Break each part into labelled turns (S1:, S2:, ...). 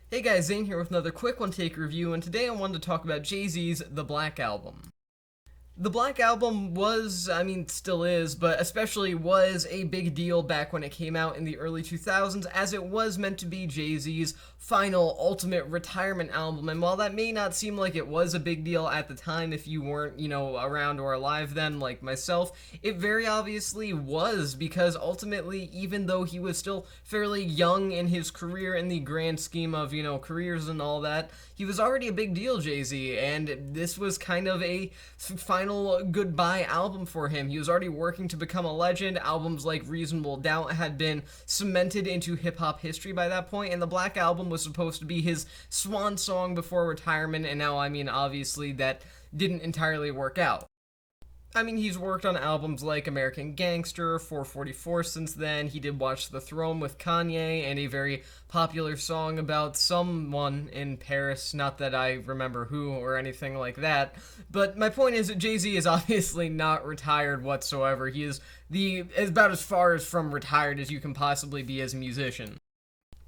S1: Hey guys, Zane here with another quick one take review, and today I wanted to talk about Jay-Z's The Black Album. The Black Album was, still is, but especially was a big deal back when it came out in the early 2000s, as it was meant to be Jay-Z's final ultimate retirement album. And while that may not seem like it was a big deal at the time if you weren't, around or alive then like myself, it very obviously was, because ultimately, even though he was still fairly young in his career in the grand scheme of, careers and all that, he was already a big deal, Jay-Z, and this was kind of a final goodbye album for him. He was already working to become a legend. Albums like Reasonable Doubt had been cemented into hip-hop history by that point, and the Black Album was supposed to be his swan song before retirement, and now, obviously that didn't entirely work out. He's worked on albums like American Gangster, 444 since then. He did Watch the Throne with Kanye, and a very popular song about someone in Paris. Not that I remember who or anything like that. But my point is that Jay-Z is obviously not retired whatsoever. He is about as far as from retired as you can possibly be as a musician.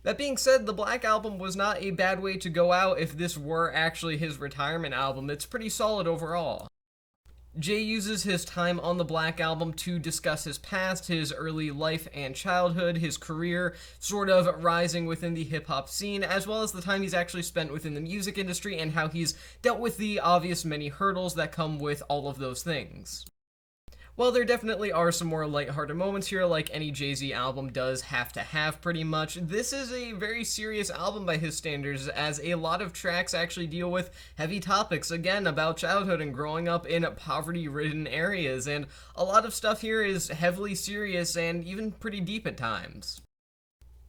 S1: That being said, the Black Album was not a bad way to go out if this were actually his retirement album. It's pretty solid overall. Jay uses his time on the Black Album to discuss his past, his early life and childhood, his career, sort of rising within the hip-hop scene, as well as the time he's actually spent within the music industry and how he's dealt with the obvious many hurdles that come with all of those things. While there definitely are some more lighthearted moments here, like any Jay-Z album does have to have pretty much, this is a very serious album by his standards, as a lot of tracks actually deal with heavy topics, again, about childhood and growing up in poverty-ridden areas, and a lot of stuff here is heavily serious and even pretty deep at times.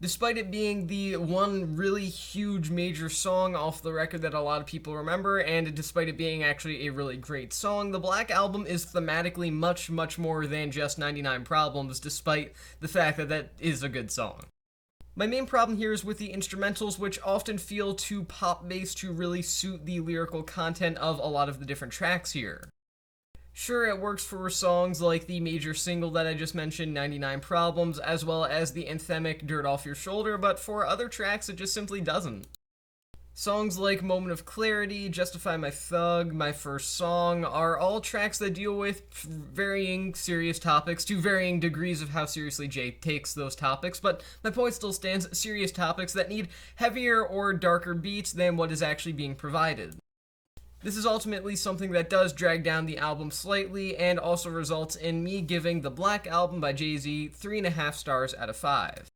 S1: Despite it being the one really huge major song off the record that a lot of people remember, and despite it being actually a really great song, the Black Album is thematically much, much more than just 99 Problems, despite the fact that that is a good song. My main problem here is with the instrumentals, which often feel too pop-based to really suit the lyrical content of a lot of the different tracks here. Sure, it works for songs like the major single that I just mentioned, 99 Problems, as well as the anthemic Dirt Off Your Shoulder, but for other tracks it just simply doesn't. Songs like Moment of Clarity, Justify My Thug, My First Song are all tracks that deal with varying serious topics to varying degrees of how seriously Jay takes those topics, but my point still stands: serious topics that need heavier or darker beats than what is actually being provided. This is ultimately something that does drag down the album slightly, and also results in me giving the Black Album by Jay-Z 3.5 stars out of 5.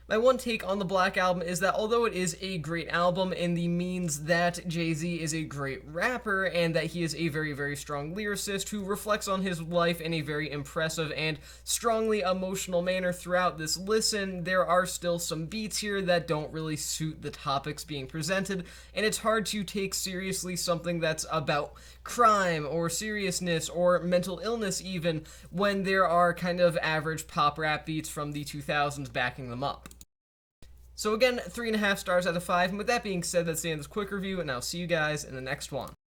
S1: My one take on the Black Album is that although it is a great album in the means that Jay-Z is a great rapper and that he is a very, very strong lyricist who reflects on his life in a very impressive and strongly emotional manner throughout this listen, there are still some beats here that don't really suit the topics being presented, and it's hard to take seriously something that's about crime or seriousness or mental illness even when there are kind of average pop rap beats from the 2000s backing them up. So again, 3.5 stars out of 5, and with that being said, that's the end of this quick review, and I'll see you guys in the next one.